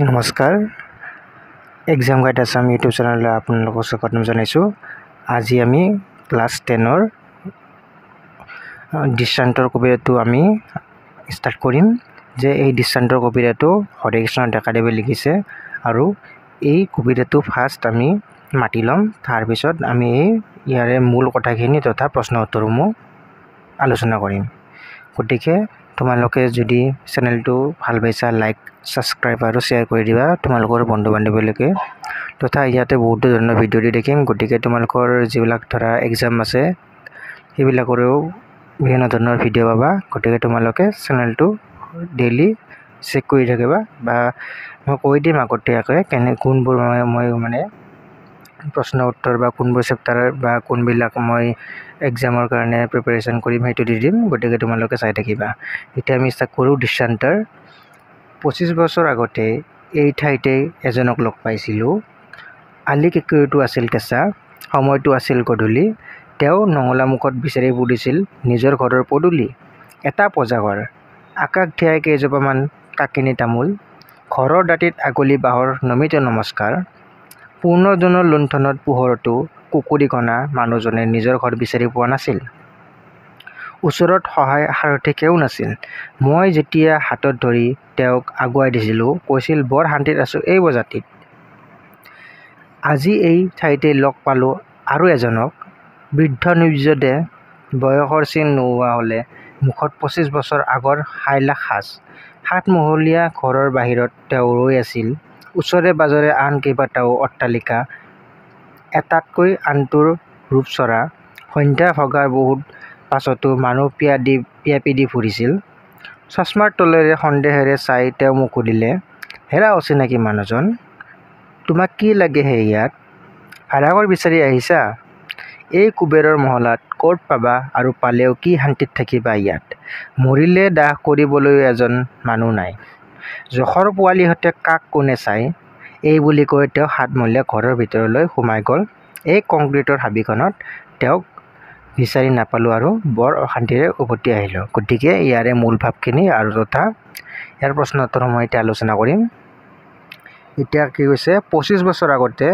নমস্কাৰ exam guide Assam YouTube চেনেললৈ আপোনালোকক স্বাগতম জনাইছোঁ। আজি আমি ক্লাছ 10ৰ দৃষ্টান্তৰ কবিতাটো আমি ষ্টাৰ্ট কৰিম। যে এই দৃষ্টান্তৰ কবিতাটো হৰেকৃষ্ণ ডেকাদেৱে লিখিছে আৰু এই কবিতাটো ফাৰ্ষ্ট আমি মাতি ল'ম। তাৰপিছত আমি ইয়াৰে মূল কথাখিনি তথা প্ৰশ্ন উত্তৰসমূহ আলোচনা কৰিম। গতিকে তোমালোকে যদি চেনেলটো ভাল পাইছা লাইক ছাবস্ক্ৰাইব আৰু শ্বেয়াৰ কৰি দিবা তোমালোকৰ বন্ধু বান্ধৱীলৈকে। তথা ইয়াতে বহুতো ধৰণৰ ভিডিঅ' দি দেখিম। গতিকে তোমালোকৰ যিবিলাক ধৰা এক্সাম আছে সেইবিলাকৰেও বিভিন্ন ধৰণৰ ভিডিঅ' পাবা। গতিকে তোমালোকে চেনেলটো ডেইলি চেক কৰি থাকিবা বা মই কৈ দিম আগতীয়াকৈ কোনবোৰ মই প্ৰশ্ন উত্তৰ বা কোনবোৰ চেপ্টাৰ বা কোনবিলাক মই এক্সামৰ কাৰণে প্ৰিপাৰেশ্যন কৰিম সেইটো দি দিম। গতিকে তোমালোকে চাই থাকিবা। এতিয়া আমি ষ্টাৰ্ট কৰোঁ। দৃষ্টান্তৰ 25 বছৰ আগতে এই ঠাইতে এজনক লগ পাইছিলোঁ। আলি কেঁকুৰিটো আছিল কেঁচা, সময়টো আছিল গধূলি। তেওঁ নঙলামুখত বিচাৰি ফুৰিছিল নিজৰ ঘৰৰ পদূলি। এটা পঁজাঘৰ, আকাশ ঠেয়াই কেইজোপামান কাকিনী তামোল, ঘৰৰ দাঁতিত আগলি বাঁহৰ নমিত নমস্কাৰ। পূৰ্ণজনৰ লুণ্ঠনত পোহৰতো কুকুৰি কণা মানুহজনে নিজৰ ঘৰ বিচাৰি পোৱা নাছিল। ওচৰত সহায় সাৰথি কেও নাছিল। মই যেতিয়া হাতত ধৰি তেওঁক আগুৱাই দিছিলোঁ, কৈছিল বৰ শান্তিত আছোঁ এই বজাতিত। আজি এই ঠাইতে লগ পালোঁ আৰু এজনক, বৃদ্ধ নিৰ্জদে বয়সৰ চিন নোহোৱা হ'লে মুখত 25 বছৰ আগৰ সাইলাখ সাজ। 7 মহলীয়া ঘৰৰ বাহিৰত তেওঁ ৰৈ আছিল। ওচৰে পাজৰে আন কেইবাটাও অট্টালিকা, এটাতকৈ আনটোৰ ৰূপচৰা। সন্ধ্যা ভগাৰ বহুত পাছতো মানুহ পিয়াপি দি ফুৰিছিল। চশমাৰ তলেৰে সন্দেহেৰে চাই তেওঁ মোক সুধিলে, হেৰা অচিনাকি মানুহজন, তোমাক কি লাগে হে ইয়াত? ভাড়াঘৰ বিচাৰি আহিছা? এই কুবেৰৰ মহলাত ক'ত পাবা আৰু পালেও কি শান্তিত থাকিবা ইয়াত? মৰিলে দাহ কৰিবলৈও এজন মানুহ নাই। জখৰ পোৱালিহঁতে কাক কোনে চাই? এই বুলি কৈ তেওঁ 7 মহলীয়া ঘৰৰ ভিতৰলৈ সোমাই গ'ল। এই কংক্ৰিটৰ হাবিখনত তেওঁক বিচাৰি নাপালোঁ আৰু বৰ অশান্তিৰে উভতি আহিলোঁ। গতিকে ইয়াৰে মূল ভাৱখিনি আৰু তথা ইয়াৰ প্ৰশ্ন উত্তৰসমূহ এতিয়া আলোচনা কৰিম। এতিয়া কি কৈছে, 25 বছৰ আগতে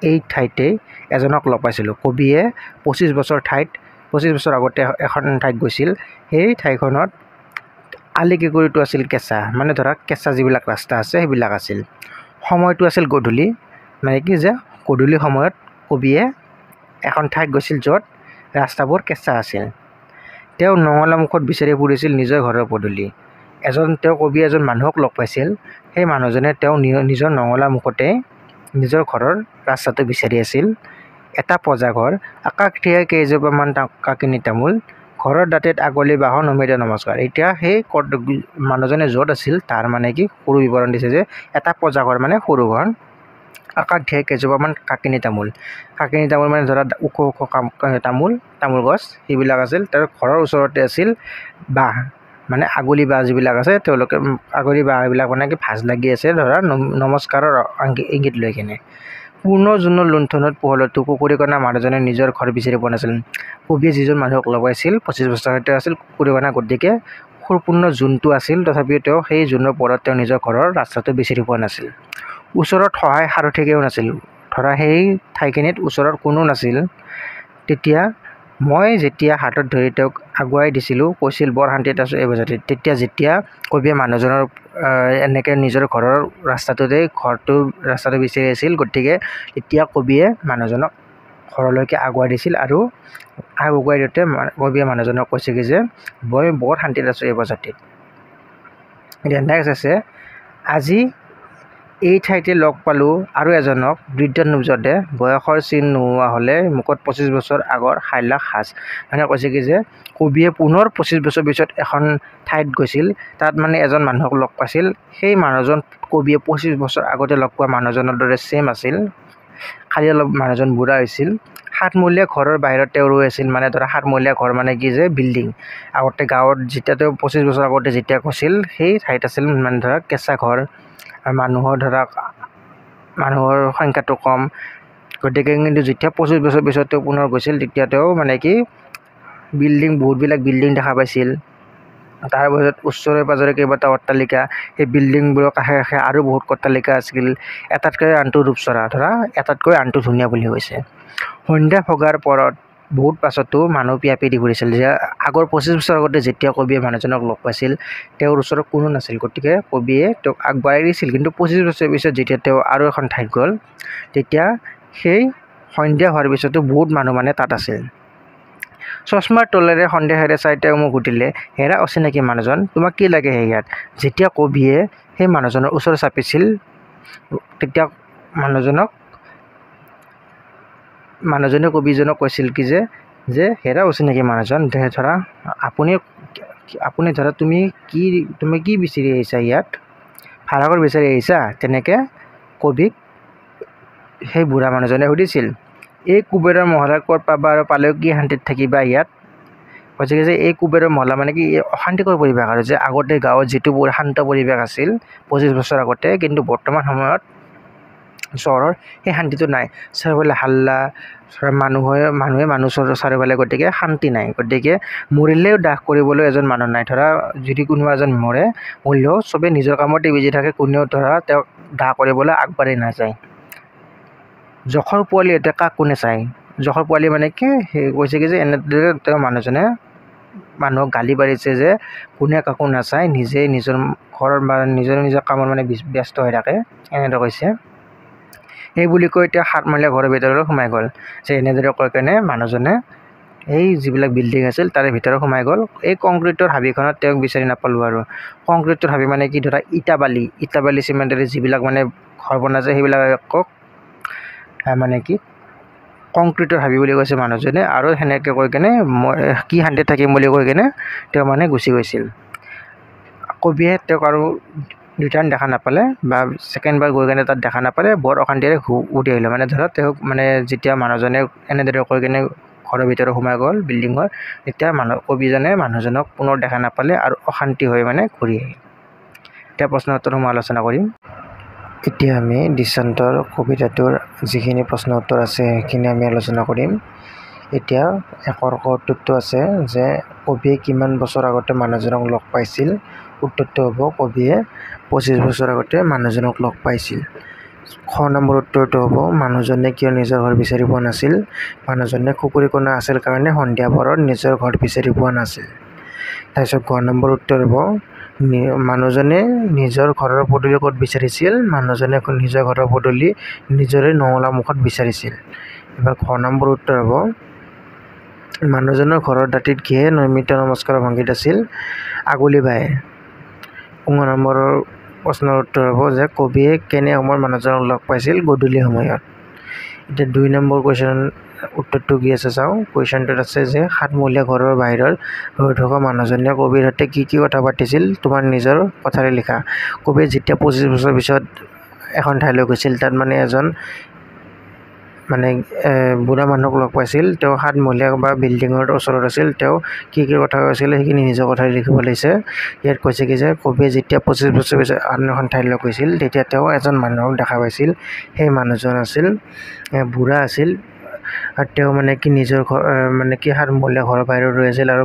এই ঠাইতে এজনক লগ পাইছিলোঁ। কবিয়ে 25 বছৰ আগতে এখন ঠাইত গৈছিল। সেই ঠাইখনত আলি কেঁকুৰিটো আছিল কেঁচা, ধৰা কেঁচা যিবিলাক ৰাস্তা আছে সেইবিলাক আছিল। সময়টো আছিল গধূলি, কি যে গধূলি সময়ত কবিয়ে এখন ঠাইত গৈছিল য'ত ৰাস্তাবোৰ কেঁচা আছিল। তেওঁ নঙলামুখত বিচাৰি ফুৰিছিল নিজৰ ঘৰৰ পদূলি। কবি এজন মানুহক লগ পাইছিল। সেই মানুহজনে তেওঁ নিজৰ নঙলামুখতে নিজৰ ঘৰৰ ৰাস্তাটো বিচাৰি আছিল। এটা পঁজাঘৰ, আকাশ ঠেয়াই কেইজোপামান কাকিনী তামোল, ঘৰৰ দাঁতিত আগলি বাঁহৰ নমিত নমস্কাৰ। এতিয়া সেই মানুহজনে য'ত আছিল তাৰ সৰু বিৱৰণ দিছে যে এটা পঁজাঘৰ সৰু ঘৰ, আকাশ ঠেয়াই কেইজোপামান কাকিনী তামোল ধৰা ওখ তামোল গছ সেইবিলাক আছিল। তাৰ ঘৰৰ ওচৰতে আছিল বাঁহ, আগলি বাঁহ যিবিলাক আছে তেওঁলোকে আগলি বাঁহ এইবিলাক ভাজ লাগি আছে ধৰা নমস্কাৰৰ ইংগিত লৈ কিনে। পূৰ্ণজনৰ লুণ্ঠনত পোহৰতো কুকুৰিকণা মানুহজনে নিজৰ ঘৰ বিচাৰি পোৱা নাছিল। কবিয়ে যিজন মানুহক লগাইছিল 25 বছৰ তেওঁ আছিল কুকুৰিকণা। গতিকে সম্পূৰ্ণ জোনটো আছিল, তথাপিও তেওঁ সেই জোনৰ পৰত তেওঁ নিজৰ ঘৰৰ ৰাস্তাটো বিচাৰি পোৱা নাছিল। ওচৰত সহায় সাৰথি কেও নাছিল, ধৰা সেই ঠাইখিনিত ওচৰত কোনো নাছিল। মই যেতিয়া হাতত ধৰি তেওঁক আগুৱাই দিছিলোঁ, কৈছিল বৰ শান্তিত আছোঁ এই বজাতিত। যেতিয়া কবিয়ে মানুহজনৰ এনেকৈ নিজৰ ঘৰৰ ৰাস্তাটো বিচাৰি আছিল, গতিকে তেতিয়া কবিয়ে মানুহজনক ঘৰলৈকে আগুৱাই দিছিল আৰু আগুৱাই দিওঁতে কবিয়ে মানুহজনক কৈছে কি যে মই বৰ শান্তিত আছোঁ এই বজাতিত। এতিয়া নেক্সট আছে, আজি এই ঠাইতে লগ পালোঁ আৰু এজনক, বৃদ্ধ নিৰ্জদে বয়সৰ চিন নোহোৱা হ'লে মুখত 25 বছৰ আগৰ সাইলাখ সাজ। কৈছে কি যে কবিয়ে পুনৰ 25 বছৰ পিছত এখন ঠাইত গৈছিল। তাত এজন মানুহক লগ পাইছিল। সেই মানুহজন কবিয়ে 25 বছৰ আগতে লগ পোৱা মানুহজনৰ দৰে ছেম আছিল, খালি অলপ মানুহজন বুঢ়া হৈছিল। 7 মহলীয়া ঘৰৰ বাহিৰত তেওঁ ৰৈ আছিল। ধৰা 7 মহলীয়া ঘৰ কি যে বিল্ডিং। আগতে গাঁৱত যেতিয়া তেওঁ 25 বছৰ আগতে যেতিয়া গৈছিল সেই ঠাইত আছিল ধৰা কেঁচা ঘৰ আৰু মানুহৰ সংখ্যাটো কম। গতিকে কিন্তু যেতিয়া 25 বছৰ পিছত তেওঁ পুনৰ গৈছিল তেতিয়া তেওঁ বহুতবিলাক বিল্ডিং দেখা পাইছিল। তাৰ পিছত ওচৰে পাজৰে কেইবাটাও অট্টালিকা, সেই বিল্ডিংবোৰৰ কাষে কাষে আৰু বহুত অট্টালিকা আছিল। এটাতকৈ আনটো ৰূপচৰা, ধৰা এটাতকৈ আনটো ধুনীয়া বুলি কৈছে। সন্ধ্যা ভগাৰ পৰত বহুত পাছতো মানুহ পিয়াপিদি ঘূৰিছিল যে আগৰ 25 বছৰ আগতে যেতিয়া কবিয়ে মানুহজনক লগ পাইছিল তেওঁৰ ওচৰত কোনো নাছিল, গতিকে কবিয়ে তেওঁক আগবঢ়াই দিছিল। কিন্তু 25 বছৰ পিছত যেতিয়া তেওঁ আৰু এখন ঠাইত গ'ল, তেতিয়া সেই সন্ধ্যা হোৱাৰ পিছতো বহুত মানুহ মানে তাত আছিল। চশমাৰ তলেৰে সন্দেহেৰে চাই তেওঁ মোক সুধিলে, হেৰা অচিনাকি মানুহজন, তোমাক কি লাগে ইয়াত? যেতিয়া কবিয়ে সেই মানুহজনৰ ওচৰত চাপিছিল, তেতিয়া মানুহজনে কবিজনক কৈছিল কি যে হেৰা অচিনাকি মানুহজন, ধৰা আপুনি ধৰা তুমি কি বিচাৰি আহিছা ইয়াত? ভাড়াঘৰ বিচাৰি আহিছা? তেনেকৈ কবিক সেই বুঢ়া মানুহজনে সুধিছিল। এই কুবেৰৰ মহলা ক'ত পাবা আৰু পালেও কি শান্তিত থাকিবা ইয়াত? কৈছে যে এই কুবেৰৰ মহলা মানে কি অশান্তিকৰ পৰিৱেশ আৰু যে আগতে গাঁৱত যিটো শান্ত পৰিৱেশ আছিল 25 বছৰ আগতে, কিন্তু বৰ্তমান সময়ত চহৰৰ সেই শান্তিটো নাই। চাৰিওফালে হাল্লা, মানুহে মানুহ চাৰিওফালে, গতিকে শান্তি নাই। গতিকে মৰিলেও দাহ কৰিবলৈ এজন মানুহ নাই। ধৰা যদি কোনোবা এজন মৰিলেও চবেই নিজৰ কামতে বিজি থাকে, কোনেও ধৰা তেওঁক দাহ কৰিবলৈ আগবাঢ়ি নাযায়। জখৰ পোৱালিহঁতে কাক কোনে চায়? জখৰ পোৱালি মানে কি কৈছে কি যে এনেদৰে তেওঁ মানুহজনে মানুহক গালি পাৰিছে যে কোনে কাকো নাচায়, নিজে নিজৰ ঘৰৰ বা নিজৰ কামত মানে ব্যস্ত হৈ থাকে, এনেদৰে কৈছে। এই বুলি কৈ তেওঁ সাতমহলীয়া ঘৰৰ ভিতৰলৈ সোমাই গ'ল। যে এনেদৰে কৈ কেনে মানুহজনে এই যিবিলাক বিল্ডিং আছিল তাৰে ভিতৰত সোমাই গ'ল। এই কংক্ৰিটৰ হাবিখনত তেওঁক বিচাৰি নাপালোঁ আৰু। কংক্ৰিটৰ হাবি মানে কি ধৰা ইটা বালি চিমেণ্টেৰে যিবিলাক মানে ঘৰ বনাই যায় সেইবিলাকক মানে কি কংক্ৰিটৰ হাবি বুলি কৈছে মানুহজনে। আৰু সেনেকৈ কৈ কেনে মই কি শান্তিত থাকিম বুলি কৈ কেনে তেওঁ মানে গুচি গৈছিল। কবিয়ে তেওঁক আৰু ৰিটাৰ্ণ দেখা নাপালে বা ছেকেণ্ডবাৰ গৈ কেনে তাত দেখা নাপালে, বৰ অশান্তিৰে উঠি আহিলে। মানে ধৰা তেওঁক মানে যেতিয়া মানুহজনে এনেদৰে কৈ কেনে ঘৰৰ ভিতৰত সোমাই গ'ল বিল্ডিঙৰ, তেতিয়া কবিজনে মানুহজনক পুনৰ দেখা নাপালে আৰু অশান্তি হৈ মানে ঘূৰি আহিল। এতিয়া প্ৰশ্ন উত্তৰসমূহ আলোচনা কৰিম। এতিয়া আমি দৃষ্টান্তৰ কবিতাটোৰ যিখিনি প্ৰশ্ন উত্তৰ আছে সেইখিনি আমি আলোচনা কৰিম। এতিয়া একৰ উত্তৰটো আছে যে কবিয়ে কিমান বছৰ আগতে মানুহজনক লগ পাইছিল? উত্তৰটো হ'ব কবিয়ে 25 বছৰ আগতে মানুহজনক লগ পাইছিল। খ নম্বৰ উত্তৰটো হ'ব মানুহজনে কিয় নিজৰ ঘৰ বিচাৰি পোৱা নাছিল? মানুহজনে কুকুৰীকণা আছিল কাৰণে সন্ধিয়া পৰত নিজৰ ঘৰ বিচাৰি পোৱা নাছিল। তাৰপিছত গ নম্বৰ উত্তৰ হ'ব মানুহজনে নিজৰ ঘৰৰ পদূলি ক'ত বিচাৰিছিল? মানুহজনে নিজৰ ঘৰৰ পদূলি নিজৰে নঙলা মুখত বিচাৰিছিল। এবাৰ ঘ নম্বৰ উত্তৰ হ'ব মানুহজনৰ ঘৰৰ দাঁতিত কিহে নৈমিত্য নমস্কাৰৰ ভংগীত আছিল? আগুলি বায়ে। ঙ নম্বৰৰ প্ৰশ্নৰ উত্তৰ হ'ব যে কবিয়ে কেনে সময়ত মানুহজনক লগ পাইছিল? গধূলি সময়ত। এতিয়া 2 নম্বৰ কুৱেশ্যন উত্তৰটো কি আছে চাওঁ। কুৱেশ্যনটোত আছে যে সাতমহলীয়া ঘৰৰ বাহিৰত ৰৈ থকা মানুহজনে কবিৰ সৈতে কি কথা পাতিছিল? তোমাৰ নিজৰ কথাৰে লিখা। কবিয়ে যেতিয়া 25 বছৰ পিছত এখন ঠাইলৈ গৈছিল, তাত মানে এজন বুঢ়া মানুহক লগ পাইছিল। তেওঁ সাতমহলীয়া বা বিল্ডিঙৰ ওচৰত আছিল। তেওঁ কি কথা কৈছিল সেইখিনি নিজৰ কথাৰে লিখিব লাগিছে। ইয়াত কৈছে কি যে কবিয়ে যেতিয়া 25 বছৰ পিছত আন এখন ঠাইলৈ গৈছিল, তেতিয়া তেওঁ এজন মানুহক দেখা পাইছিল। সেই মানুহজন আছিল বুঢ়া আছিল আৰু তেওঁ মানে কি নিজৰ ঘৰ মানে কি সাতমহলীয়া ঘৰৰ বাহিৰত ৰৈ আছিল। আৰু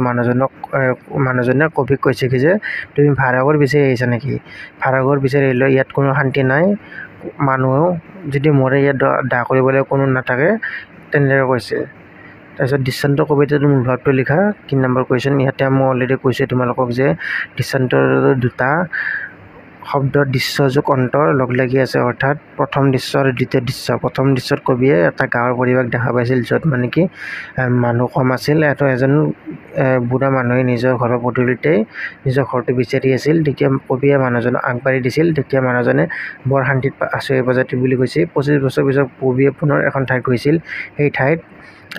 মানুহজনে কবিক কৈছে কি যে তুমি ভাড়াঘৰ বিচাৰি আহিছা নেকি? ভাড়াঘৰ বিচাৰি আহিলে ইয়াত কোনো শান্তি নাই, মানুহেও যদি মৰে ইয়াত দাহ কৰিবলৈ কোনো নাথাকে, তেনেদৰে কৈছে। তাৰপিছত দৃষ্টান্তৰ কবিতাটোৰ মূল ভাৱটো লিখা। 3 নম্বৰ কুৱেশ্যন। ইয়াতে মই অলৰেডি কৈছোঁ তোমালোকক যে দৃষ্টান্তৰ দুটা শব্দ দৃশ্য যোগ অন্তৰ লগ লাগি আছে, অৰ্থাৎ প্ৰথম দৃশ্য আৰু দ্বিতীয় দৃশ্য। প্ৰথম দৃশ্যত কবিয়ে এটা গাঁৱৰ পৰিৱেশ দেখা পাইছিল, য'ত মানে কি মানুহ কম আছিল। এজন বুঢ়া মানুহে নিজৰ ঘৰৰ পদূলিতেই নিজৰ ঘৰটো বিচাৰি আছিল। তেতিয়া কবিয়ে মানুহজনক আগবাঢ়ি দিছিল। তেতিয়া মানুহজনে বৰ শান্তিত আছোঁ এই প্ৰজাতি বুলি কৈছে। 25 বছৰ পিছত কবিয়ে পুনৰ এখন ঠাইত গৈছিল। সেই ঠাইত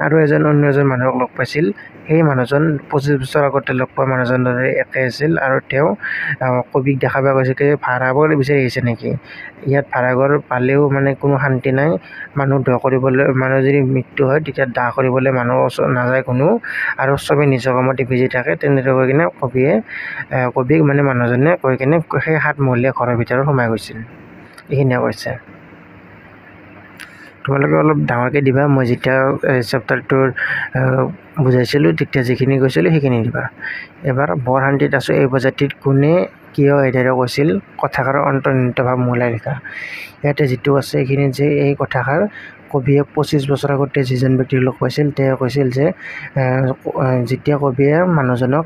আৰু অন্য এজন মানুহক লগ পাইছিল। সেই মানুহজন 25 বছৰ আগতে লগ পোৱা মানুহজনৰ দৰে একে আছিল। আৰু তেওঁ কবিক দেখা পাই কৈছে কি ভাড়াঘৰ বিচাৰি আহিছে নেকি? ইয়াত ভাড়াঘৰ পালেও মানে কোনো শান্তি নাই, মানুহ যদি মৃত্যু হয় তেতিয়া দাহ কৰিবলৈ মানুহ নাযায় কোনো, আৰু চবেই নিজৰ কামতে বিজি থাকে। তেনেদৰে কৈ কিনে কবিক মানে মানুহজনে কৈ কিনে সেই সাতমহলীয়া ঘৰৰ ভিতৰত সোমাই গৈছিল। এইখিনিয়ে কৈছে। তোমালোকে অলপ ডাঙৰকৈ দিবা। মই যেতিয়া চেপ্টাৰটোৰ বুজাইছিলোঁ তেতিয়া যিখিনি কৈছিলোঁ সেইখিনি দিবা। এবাৰ বৰ শান্তিত আছোঁ এই প্ৰজাতিত কোনে কিয় এইদৰে কৈছিল, কথাষাৰৰ অন্তৰ্নিহিত ভাৱ মূলাই লিখা। ইয়াতে যিটো আছে এইখিনি যে এই কথাষাৰ কবিয়ে 25 বছৰ আগতে যিজন ব্যক্তিক লগ পাইছিল তেওঁ কৈছিল যে যেতিয়া কবিয়ে মানুহজনক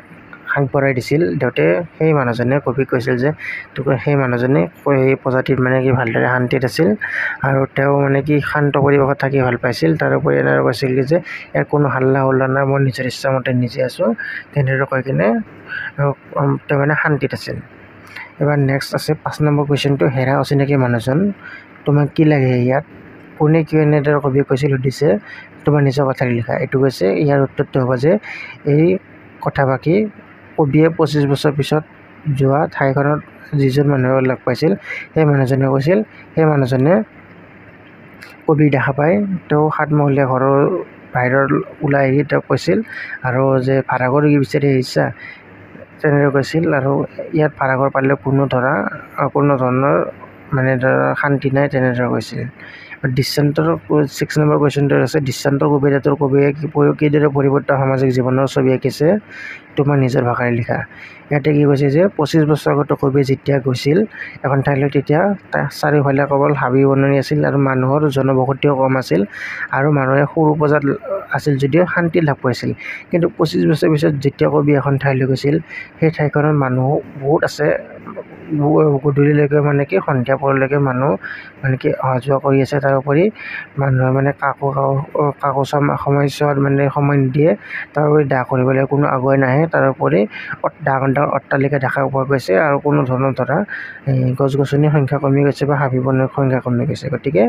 আগবঢ়াই দিছিল দেউতে সেই মানুহজনে কবিক কৈছিল যে সেই মানুহজনে এই প্ৰজাতিত মানে কি ভালদৰে শান্তিত আছিল আৰু তেওঁ মানে কি শান্ত পৰিৱেশত থাকি ভাল পাইছিল। তাৰোপৰি এনেদৰে কৈছিল যে ইয়াৰ কোনো হাল্লা হোল্লা নাই, মই নিজৰ ইচ্ছামতে নিজে আছোঁ, তেনেদৰে কৈ কিনে তেওঁ মানে শান্তিত আছিল। এবাৰ নেক্সট আছে 5 নম্বৰ কুৱেশ্যনটো, হেৰা অচিনাকি মানুহজন তোমাক কি লাগে ইয়াত, কোনে কিয় এনেদৰে কবিয়ে কৈছিল সুধিছে, তোমাৰ নিজৰ কথা লিখা। এইটো কৈছে ইয়াৰ উত্তৰটো হ'ব যে এই কথাফাকি কবিয়ে 25 বছৰ পিছত যোৱা ঠাইখনত যিজন মানুহক লগ পাইছিল সেই মানুহজনে কৈছিল, সেই মানুহজনে কবিক দেখা পাই তেওঁ 7মহলীয়া ঘৰৰ বাহিৰত ওলাই আহি তেওঁ কৈছিল আৰু যে ভাড়াঘৰ বিচাৰি আহিছা তেনেদৰে কৈছিল। আৰু ইয়াত ভাড়াঘৰ পালে কোনো ধৰণৰ মানে ধৰা শান্তি নাই তেনেদৰে কৈছিল। দৃষ্টান্তৰ 6 নম্বৰ কুৱেশ্যনটো আছে, দৃষ্টান্তৰ কবিতাটোৰ কবিয়ে কিদৰে পৰিৱৰ্তিত সামাজিক জীৱনৰ ছবি আঁকিছে, তোমাৰ নিজৰ ভাষাৰে লিখা। ইয়াতে কি কৈছে যে 25 বছৰ আগতে কবিয়ে যেতিয়া গৈছিল এখন ঠাইলৈ তেতিয়া চাৰিওফালে কেৱল হাবি বননি আছিল আৰু মানুহৰ জনবসতিও কম আছিল আৰু মানুহে সৰু বজাত আছিল যদিও শান্তি লাভ কৰিছিল। কিন্তু 25 বছৰ পিছত যেতিয়া কবি এখন ঠাইলৈ গৈছিল সেই ঠাইখনত মানুহ বহুত আছে, গধূলিলৈকে মানে কি সন্ধিয়া পৰলৈকে মানুহ মানে কি অহা যোৱা কৰি আছে। তাৰোপৰি মানুহে মানে কাকো সময়ছোৱাত মানে সময় নিদিয়ে, তাৰোপৰি দাহ কৰিবলৈ কোনো আগুৱাই নাহে। তাৰোপৰি ডাঙৰ ডাঙৰ অট্টালিকা দেখা পোৱা গৈছে আৰু কোনো ধৰণৰ গছ গছনিৰ সংখ্যা কমি গৈছে বা হাবি বনৰ সংখ্যা কমি গৈছে। গতিকে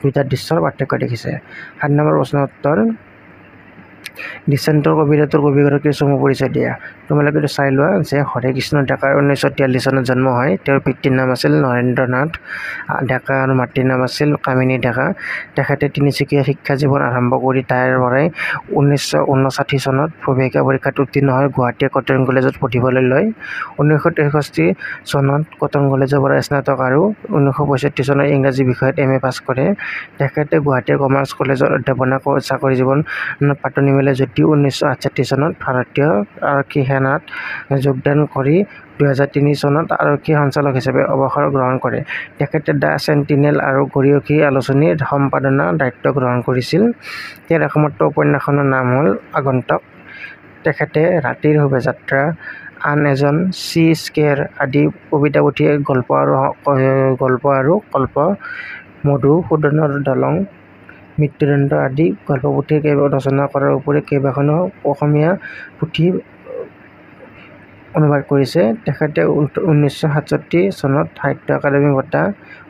দুটা দৃশ্যৰ পাৰ্থক্য দেখিছে। 7 নম্বৰ প্ৰশ্নৰ উত্তৰ, দৃষ্টান্তৰ কবিতাটোৰ কবিগৰাকীৰ চমু পৰিচয় দিয়া। তোমালোকে চাই লোৱা যে হৰে কৃষ্ণ ডেকাৰ 1943 চনত জন্ম হয়। তেওঁৰ পিতৃৰ নাম আছিল নৰেন্দ্ৰ নাথ ডেকা আৰু মাতৃৰ নাম আছিল কামিনী ডেকা। তেখেতে তিনিচুকীয়া শিক্ষা জীৱন আৰম্ভ কৰি তাৰ পৰাই 1959 চনত প্ৰৱেশিকা পৰীক্ষাত উত্তীৰ্ণ হৈ গুৱাহাটী কটন কলেজত পঢ়িবলৈ লয়। 1963 চনত কটন কলেজৰ পৰা স্নাতক আৰু 1965 চনত ইংৰাজী বিষয়ত MA পাছ কৰে। তেখেতে গুৱাহাটীৰ কমাৰ্চ কলেজত অধ্যাপনা চাকৰি জীৱনত পাতনি মেলে যদিও 1968 চনত ভাৰতীয় আৰক্ষী সেনাত যোগদান কৰি 2003 চনত আৰক্ষী সঞ্চালক হিচাপে অৱসৰ গ্ৰহণ কৰে। তেখেতে দ্য চেণ্টিনেল আৰু গৰিয়সী আলোচনীৰ সম্পাদনা দায়িত্ব গ্ৰহণ কৰিছিল। তেওঁৰ একমাত্ৰ উপন্যাসখনৰ নাম হ'ল আগন্তুক। তেখেতে ৰাতিৰ শোভাযাত্ৰা, আন এজন, চি স্কেৰ আদি কবিতা পুথি, গল্প আৰু কল্প, মধুসূদনৰ দলং, মৃত্যুদণ্ড আদি গল্প পুথি ৰচনা কৰাৰ উপৰি কেইবাখনো অসমীয়া পুথি অনুবাদ কৰিছে। তেখেতে 1967 চনত সাহিত্য একাডেমী বঁটা,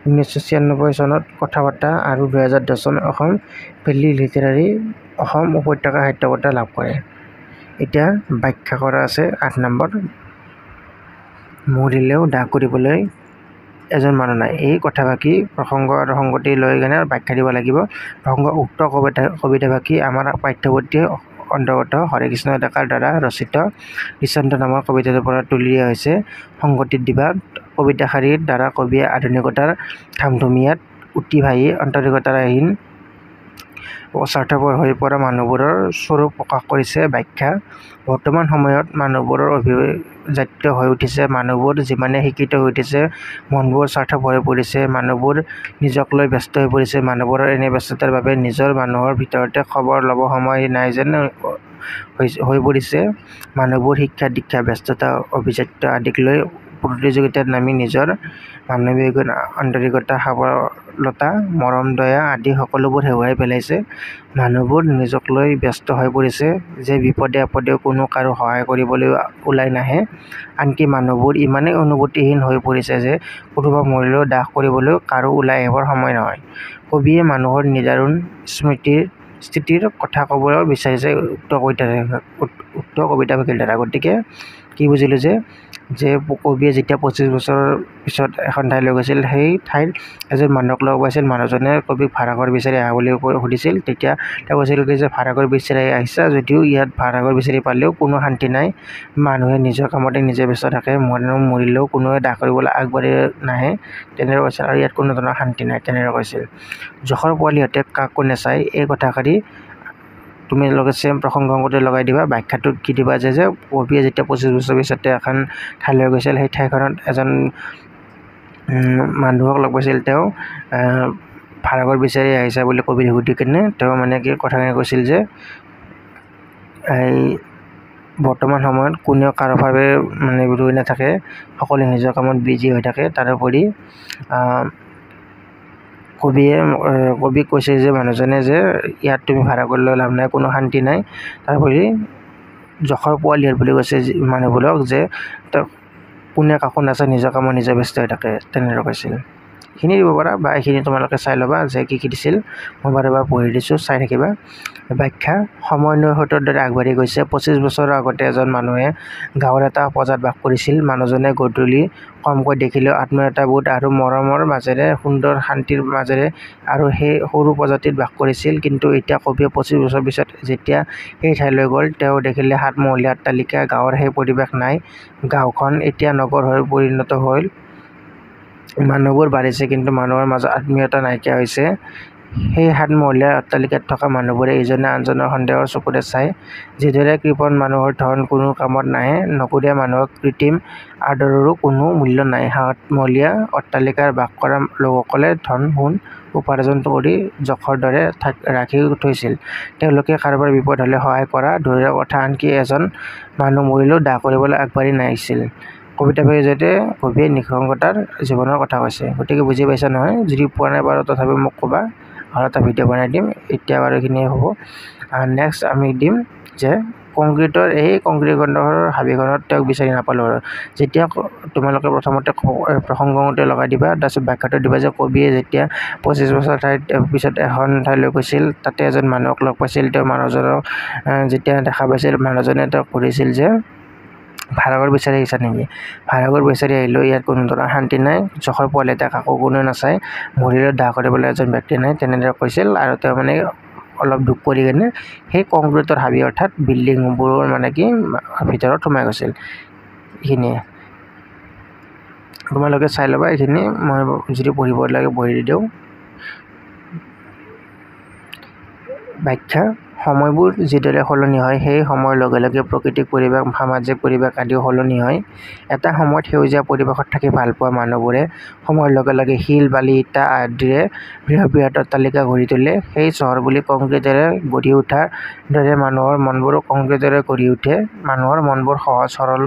1996 চনত কথা বঁটা আৰু 2010 চনত অসম ভেলী লিটাৰেৰী অসম উপত্যকা সাহিত্য বঁটা লাভ কৰে। এতিয়া ব্যাখ্যা কৰা আছে 8 নম্বৰ, মৰিলেও দাহ কৰিবলৈ এজন মানুহ নাই। এই কথাফাকি প্ৰসংগ আৰু সংগতি লৈ কেনে ব্যাখ্যা দিব লাগিব। প্ৰসংগ, উক্ত কবিতাফাকি আমাৰ পাঠ্যপুথিৰ অন্তৰ্গত হৰে কৃষ্ণ ডেকাৰ দ্বাৰা ৰচিত দৃষ্টান্ত নামৰ কবিতাটোৰ পৰা তুলি দিয়া হৈছে। সংগতিত দিবা, কবিতাশাৰীৰ দ্বাৰা কবিয়ে আধুনিকতাৰ ধামধুমীয়াত উটি ভাহি আন্তৰিকতাহীন স্বাৰ্থপৰ হৈ পৰা মানুহবোৰৰ স্বৰূপ প্ৰকাশ কৰিছে। ব্যাখ্যা, বৰ্তমান সময়ত মানুহবোৰৰ অভিজাত্য হৈ উঠিছে, মানুহবোৰ যিমানে শিক্ষিত হৈ উঠিছে মনবোৰ স্বাৰ্থপৰ হৈ পৰিছে, মানুহবোৰ নিজক লৈ ব্যস্ত হৈ পৰিছে। মানুহবোৰৰ এনে ব্যস্ততাৰ বাবে নিজৰ মানুহৰ ভিতৰতে খবৰ ল'ব সময় নাই যেন হৈ পৰিছে। মানুহবোৰ শিক্ষা দীক্ষা ব্যস্ততা অভিজাত্য আদিক লৈ প্ৰতিযোগিতাত নামি নিজৰ মানৱীয় গুণ, আন্তৰিকতা, সাৱলতা, মৰম দয়া আদি সকলোবোৰ হেৰুৱাই পেলাইছে। মানুহবোৰ নিজক লৈ ব্যস্ত হৈ পৰিছে যে বিপদে আপদেও কোনো কাৰো সহায় কৰিবলৈ ওলাই নাহে। আনকি মানুহবোৰ ইমানেই অনুভূতিহীন হৈ পৰিছে যে কোনোবা মৰিলেও দাহ কৰিবলৈ কাৰো ওলাই আহিবৰ সময় নহয়। কবিয়ে মানুহৰ নিদাৰুণ স্থিতিৰ কথা ক'ব বিচাৰিছে উক্ত কবিতাফাকিৰ দ্বাৰা। গতিকে কি বুজিলোঁ যে যে কবিয়ে যেতিয়া 25 বছৰ পিছত এখন ঠাইলৈ গৈছিল সেই ঠাইৰ এজন মানুহক লগ পাইছিল। মানুহজনে কবিক ভাড়াঘৰ বিচাৰি আহা বুলি সুধিছিল। তেতিয়া তেওঁ কৈছিল যে ভাড়াঘৰ বিচাৰি আহিছা যদিও ইয়াত ভাড়াঘৰ বিচাৰি পালেও কোনো শান্তি নাই, মানুহে নিজৰ কামতে নিজে ব্যস্ত থাকে, মৰিলেও কোনোৱে দাহ কৰিবলৈ আগবাঢ়ি নাহে তেনেদৰে কৈছিল, আৰু ইয়াত কোনো ধৰণৰ শান্তি নাই তেনেদৰে কৈছিল। জখৰ পোৱালিহঁতে কাকো নেচায় এই কথাষাৰি তুমি চেম প্ৰসংগতে লগাই দিবা। ব্যাখ্যাটোত কি দিবা যে কবিয়ে যেতিয়া 25 বছৰ পিছতে এখন ঠাইলৈ গৈছিল সেই ঠাইখনত এজন মানুহক লগ পাইছিল। তেওঁ ভাড়াঘৰ বিচাৰি আহিছা বুলি কবিক সুধি কিনে তেওঁ মানে কি কথাখিনি কৈছিল যে এই বৰ্তমান সময়ত কোনেও কাৰো বাবে মানে ৰৈ নাথাকে, সকলোৱে নিজৰ কামত বিজি হৈ থাকে। তাৰোপৰি কবিক কৈছে যে মানুহজনে যে ইয়াত তুমি ভাড়া কৰি লৈ লাভ নাই, কোনো শান্তি নাই। তাৰোপৰি জখৰ পোৱালিহঁত বুলি কৈছে মানুহবোৰক যে কোনে কাকো নাচায়, নিজৰ কামত নিজে ব্যস্ত হৈ থাকে তেনেদৰে কৈছিল। এইখিনি দিব পাৰা বা এইখিনি তোমালোকে চাই ল'বা যে কি দিছিল। মই বাৰে বাৰে পঢ়ি দিছোঁ, চাই থাকিবা। ব্যাখ্যা সময় নৈসতৰ দৰে আগবাঢ়ি গৈছে। 25 বছৰৰ আগতে এজন মানুহে গাঁৱৰ এটা পঁজাত বাস কৰিছিল। মানুহজনে গধূলি কমকৈ দেখিলেও আত্মীয়তাবোধ আৰু মৰমৰ মাজেৰে সুন্দৰ শান্তিৰ মাজেৰে আৰু সেই সৰু প্ৰজাতিত বাস কৰিছিল। কিন্তু এতিয়া কবিয়ে 25 বছৰ পিছত যেতিয়া সেই ঠাইলৈ গ'ল, তেওঁ দেখিলে 7 মহলীয়া অট্টালিকা, গাঁৱৰ সেই পৰিৱেশ নাই। গাঁওখন এতিয়া নগৰ হৈ পৰিণত হ'ল। মানুহবোৰ বাঢ়িছে কিন্তু মানুহৰ মাজত আত্মীয়তা নাইকিয়া হৈছে। সেই 7 মহলীয়া অট্টালিকাত থকা মানুহবোৰে ইজনে আনজনৰ সন্দেহৰ চকুৰে চায়। যিদৰে কৃপণ মানুহৰ ধন কোনো কামত নাহে, নগৰীয়া মানুহৰ কৃত্ৰিম আদৰৰো কোনো মূল্য নাই। 7 মহলীয়া অট্টালিকাৰ বাস কৰা লোকসকলে ধন সোণ উপাৰ্জন কৰি জখৰ দৰে ৰাখি থৈছিল। তেওঁলোকে কাৰোবাৰ বিপদ হ'লে সহায় কৰা দূৰৰে কথা, আনকি এজন মানুহ মৰিলেও দাহ কৰিবলৈ আগবাঢ়ি নাহিছিল। কবিতাভাগৰ জৰিয়তে কবিয়ে নিঃসংগতাৰ জীৱনৰ কথা কৈছে। গতিকে বুজি পাইছা নহয়? যদি পোৱা নাই বাৰু তথাপি মোক ক'বা আৰু এটা ভিডিঅ' বনাই দিম। এতিয়া বাৰু এইখিনিয়ে হ'ব। নেক্সট আমি দিম যে কংক্ৰিটৰ এই কংক্ৰিটখণ্ডৰ হাবিখনত তেওঁক বিচাৰি নাপালোঁ। আৰু যেতিয়া তোমালোকে প্ৰথমতে প্ৰসংগতে লগাই দিবা, তাৰপিছত ব্যাখ্যাটো দিবা যে কবিয়ে যেতিয়া 25 বছৰ পিছত এখন ঠাইলৈ গৈছিল, তাতে এজন মানুহক লগ পাইছিল। তেওঁ মানুহজনক যেতিয়া দেখা পাইছিল, মানুহজনে তেওঁক সুধিছিল যে ভাড়াঘৰ বিচাৰি আহিছা নেকি? ভাড়াঘৰ বিচাৰি আহিলেও ইয়াত কোনো ধৰণৰ শান্তি নাই, জখৰ পোৱালিহঁতে কাকো কোনেও নাচায়, মৰিলেও দাহ কৰিবলৈ এজন ব্যক্তি নাই তেনেদৰে কৈছিল। আৰু তেওঁ মানে অলপ দুখ কৰি কিনে সেই কংক্ৰিটৰ হাবি অৰ্থাৎ বিল্ডিংবোৰৰ মানে কি ভিতৰত সোমাই গৈছিল। এইখিনিয়ে তোমালোকে চাই ল'বা। এইখিনি মই যদি পঢ়িব লাগে পঢ়ি দিওঁ। ব্যাখ্যা সময়বোৰ যিদৰে সলনি হয়, সেই সময়ৰ লগে লগে প্ৰাকৃতিক পৰিৱেশ, সামাজিক পৰিৱেশ আদিও সলনি হয়। এটা সময়ত সেউজীয়া পৰিৱেশত থাকি ভাল পোৱা মানুহবোৰে সময়ৰ লগে লগে শিল, বালি, ইটা আদিৰে বৃহৎ অট্টালিকা গঢ়ি তোলে। সেই চহৰ বুলি কংক্ৰিটেৰে গঢ়ি উঠাৰ দৰে মানুহৰ মনবোৰো কংক্ৰিটেৰে গঢ়ি উঠে। মানুহৰ মনবোৰ সহজ সৰল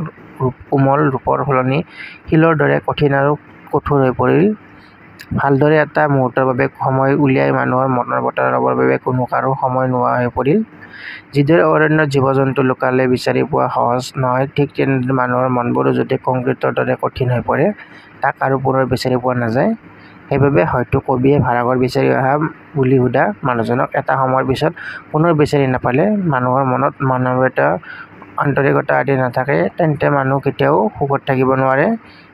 কোমল ৰূপৰ সলনি শিলৰ দৰে কঠিন আৰু কঠোৰ হৈ পৰিল। ভালদৰে এটা মুহূৰ্তৰ বাবে সময় উলিয়াই মানুহৰ মনৰ বতৰা ল'বৰ বাবে কোনো কাৰো সময় নোহোৱা হৈ পৰিল। যিদৰে অৰণ্যত জীৱ-জন্তু লুকালে বিচাৰি পোৱা সহজ নহয়, ঠিক তেনেদৰে মানুহৰ মনবোৰো যদি কংক্ৰিটৰ দৰে কঠিন হৈ পৰে, তাক আৰু পুনৰ বিচাৰি পোৱা নাযায়। সেইবাবে হয়তো কবিয়ে ভাড়াঘৰ বিচাৰি অহা বুলি সোধা মানুহজনক এটা সময়ৰ পিছত পুনৰ বিচাৰি নাপালে, মানুহৰ মনত মানৱীয়তা আন্তৰিকতা আদি নাথাকে, তেন্তে মানুহ কেতিয়াও সুখত থাকিব নোৱাৰে।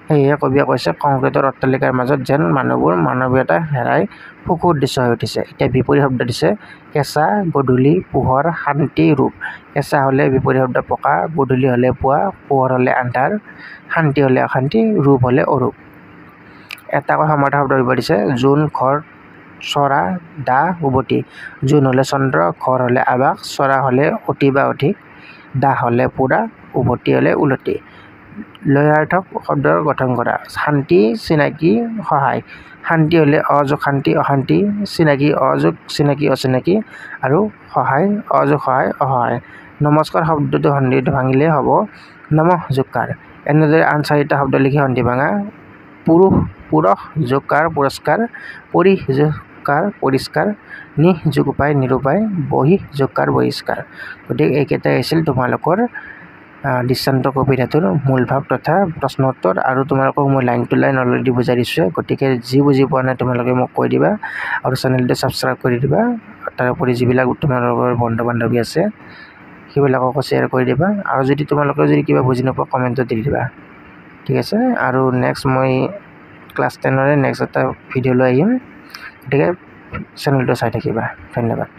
সেয়েহে কবিয়ে কৈছে কংক্ৰিটৰ অট্টালিকাৰ মাজত যেন মানুহবোৰ মানৱীয়তা হেৰাই সুখৰ উদ্দেশ্য হৈ উঠিছে। এতিয়া বিপৰীত শব্দ দিছে কেঁচা, গধূলি, পোহৰ, শান্তি, ৰূপ। কেঁচা হ'লে বিপৰীত শব্দ পকা, গধূলি হ'লে পুৱা, পোহৰ হ'লে আন্ধাৰ, শান্তি হ'লে অশান্তি, ৰূপ হ'লে অৰূপ। এটাকৈ সমাৰ্থক শব্দ দিব দিছে জোন, ঘৰ, চৰা, দাহ, উভতি। জোন হ'লে চন্দ্ৰ, ঘৰ হ'লে আৱাস, চৰা হ'লে অতি বা অধিক, দাহ হ'লে পুৰা, উভতি হ'লে উলটি। লয়াৰ্থক শব্দৰ গঠন কৰা। শান্তি, চিনাকি, সহায়। শান্তি হ'লে অযোগ শান্তি, অশান্তি, চিনাকি অযোগ চিনাকি অচিনাকি, আৰু সহায় অযোগ সহায় অসহায়। নমস্কাৰ শব্দটো সন্ধি ভাঙিলে হ'ব নমঃ যোগকাৰ। এনেদৰে আন 4টা শব্দ লিখি সন্ধি ভাঙা। পুৰুষ পুৰষ যোগ কাৰ পুৰস্কাৰ, পৰিহ যোগ কাৰ পৰিষ্কাৰ, নিহ যোগ উপায় নিৰূপায়, বহিঃ যোগ কাৰ বহিষ্কাৰ। গতিকে এইকেইটাই আছিল তোমালোকৰ দৃষ্টান্ত কবিতাটোৰ মূল ভাৱ তথা প্ৰশ্ন উত্তৰ। আৰু তোমালোকক মই লাইন টু লাইন অলৰেডি বুজাই দিছোঁ। গতিকে যি বুজি পোৱা নাই তোমালোকে মোক কৈ দিবা আৰু চেনেলটো ছাবস্ক্ৰাইব কৰি দিবা। তাৰোপৰি যিবিলাক তোমালোকৰ বন্ধু বান্ধৱী আছে সেইবিলাককো শ্বেয়াৰ কৰি দিবা। আৰু যদি তোমালোকে যদি কিবা বুজি নোপোৱা কমেণ্টত দি দিবা। ঠিক আছে আৰু নেক্সট মই ক্লাছ 10ৰে নেক্সট এটা ভিডিঅ' লৈ আহিম গতিকে চেনেলটো চাই থাকিবা ধন্যবাদ